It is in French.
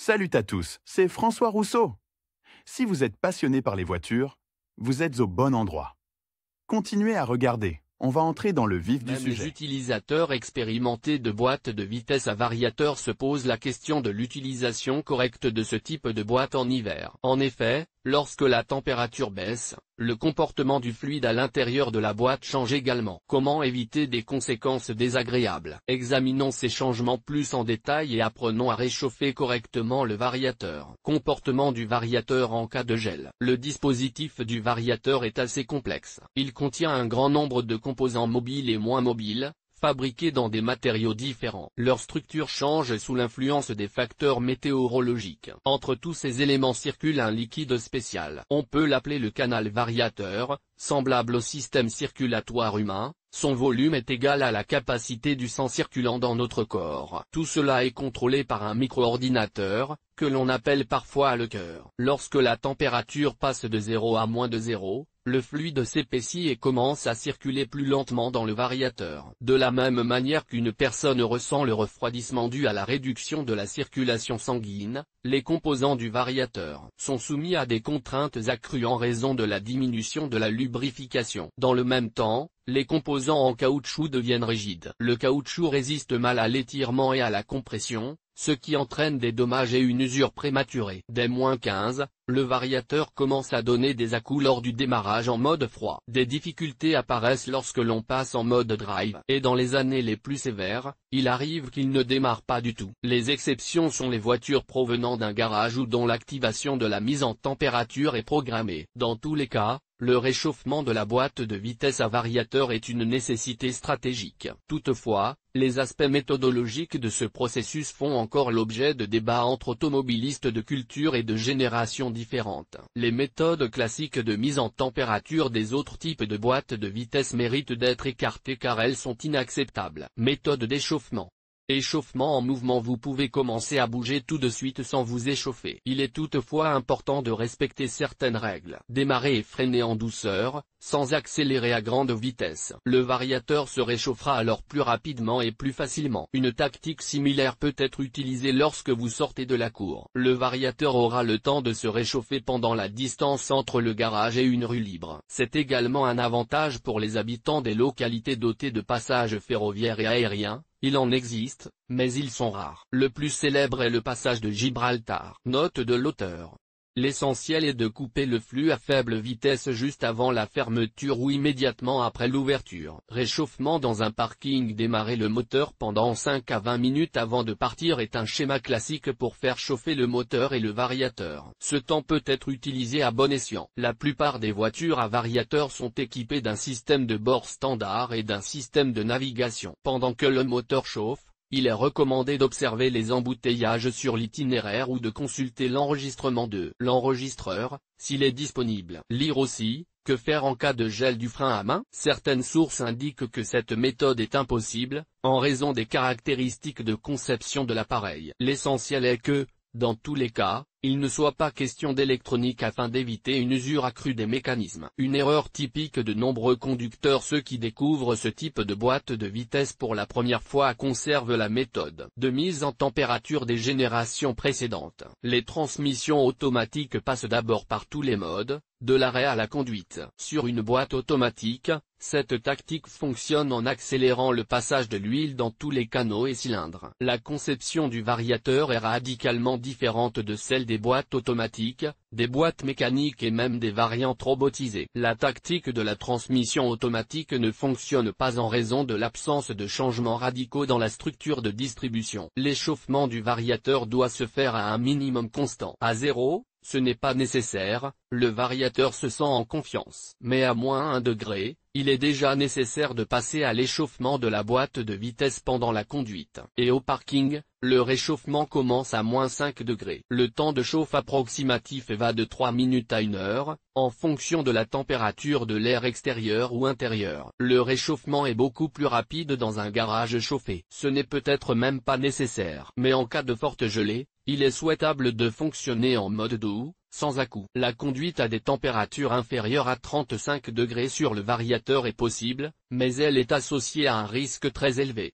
Salut à tous, c'est François Rousseau. Si vous êtes passionné par les voitures, vous êtes au bon endroit. Continuez à regarder, on va entrer dans le vif du Même sujet. les utilisateurs expérimentés de boîtes de vitesse à variateur se posent la question de l'utilisation correcte de ce type de boîte en hiver. En effet, lorsque la température baisse, le comportement du fluide à l'intérieur de la boîte change également. Comment éviter des conséquences désagréables? Examinons ces changements plus en détail et apprenons à réchauffer correctement le variateur. Comportement du variateur en cas de gel. Le dispositif du variateur est assez complexe. Il contient un grand nombre de composants mobiles et moins mobiles, fabriqués dans des matériaux différents. Leur structure change sous l'influence des facteurs météorologiques. Entre tous ces éléments circule un liquide spécial. On peut l'appeler le canal variateur, semblable au système circulatoire humain. Son volume est égal à la capacité du sang circulant dans notre corps. Tout cela est contrôlé par un micro-ordinateur, que l'on appelle parfois le cœur. Lorsque la température passe de 0 à moins de 0, le fluide s'épaissit et commence à circuler plus lentement dans le variateur. De la même manière qu'une personne ressent le refroidissement dû à la réduction de la circulation sanguine, les composants du variateur sont soumis à des contraintes accrues en raison de la diminution de la lubrification. Dans le même temps, les composants en caoutchouc deviennent rigides. Le caoutchouc résiste mal à l'étirement et à la compression, ce qui entraîne des dommages et une usure prématurée. Dès -15, le variateur commence à donner des à-coups lors du démarrage en mode froid. Des difficultés apparaissent lorsque l'on passe en mode drive. Et dans les années les plus sévères, il arrive qu'il ne démarre pas du tout. Les exceptions sont les voitures provenant d'un garage ou dont l'activation de la mise en température est programmée. Dans tous les cas, le réchauffement de la boîte de vitesse à variateur est une nécessité stratégique. Toutefois, les aspects méthodologiques de ce processus font encore l'objet de débats entre automobilistes de cultures et de générations différentes. Les méthodes classiques de mise en température des autres types de boîtes de vitesse méritent d'être écartées car elles sont inacceptables. Méthode d'échauffement. Échauffement en mouvement. Vous pouvez commencer à bouger tout de suite sans vous échauffer. Il est toutefois important de respecter certaines règles. Démarrer et freiner en douceur, sans accélérer à grande vitesse. Le variateur se réchauffera alors plus rapidement et plus facilement. Une tactique similaire peut être utilisée lorsque vous sortez de la cour. Le variateur aura le temps de se réchauffer pendant la distance entre le garage et une rue libre. C'est également un avantage pour les habitants des localités dotées de passages ferroviaires et aériens. Il en existe, mais ils sont rares. Le plus célèbre est le passage de Gibraltar. Note de l'auteur. L'essentiel est de couper le flux à faible vitesse juste avant la fermeture ou immédiatement après l'ouverture. Réchauffement dans un parking. Démarrer le moteur pendant 5 à 20 minutes avant de partir est un schéma classique pour faire chauffer le moteur et le variateur. Ce temps peut être utilisé à bon escient. La plupart des voitures à variateur sont équipées d'un système de bord standard et d'un système de navigation. Pendant que le moteur chauffe, il est recommandé d'observer les embouteillages sur l'itinéraire ou de consulter l'enregistrement de l'enregistreur, s'il est disponible. Lire aussi, que faire en cas de gel du frein à main? Certaines sources indiquent que cette méthode est impossible, en raison des caractéristiques de conception de l'appareil. L'essentiel est que, dans tous les cas, il ne soit pas question d'électronique afin d'éviter une usure accrue des mécanismes. Une erreur typique de nombreux conducteurs. Ceux qui découvrent ce type de boîte de vitesse pour la première fois conservent la méthode de mise en température des générations précédentes. Les transmissions automatiques passent d'abord par tous les modes, de l'arrêt à la conduite. Sur une boîte automatique, cette tactique fonctionne en accélérant le passage de l'huile dans tous les canaux et cylindres. La conception du variateur est radicalement différente de celle des boîtes automatiques, des boîtes mécaniques et même des variantes robotisées. La tactique de la transmission automatique ne fonctionne pas en raison de l'absence de changements radicaux dans la structure de distribution. L'échauffement du variateur doit se faire à un minimum constant. À 0, ce n'est pas nécessaire, le variateur se sent en confiance. Mais à -1 degré, il est déjà nécessaire de passer à l'échauffement de la boîte de vitesse pendant la conduite. Et au parking, le réchauffement commence à -5 degrés. Le temps de chauffe approximatif va de 3 minutes à 1 heure, en fonction de la température de l'air extérieur ou intérieur. Le réchauffement est beaucoup plus rapide dans un garage chauffé. Ce n'est peut-être même pas nécessaire. Mais en cas de forte gelée, il est souhaitable de fonctionner en mode doux, sans à-coups. La conduite à des températures inférieures à 35 degrés sur le variateur est possible, mais elle est associée à un risque très élevé.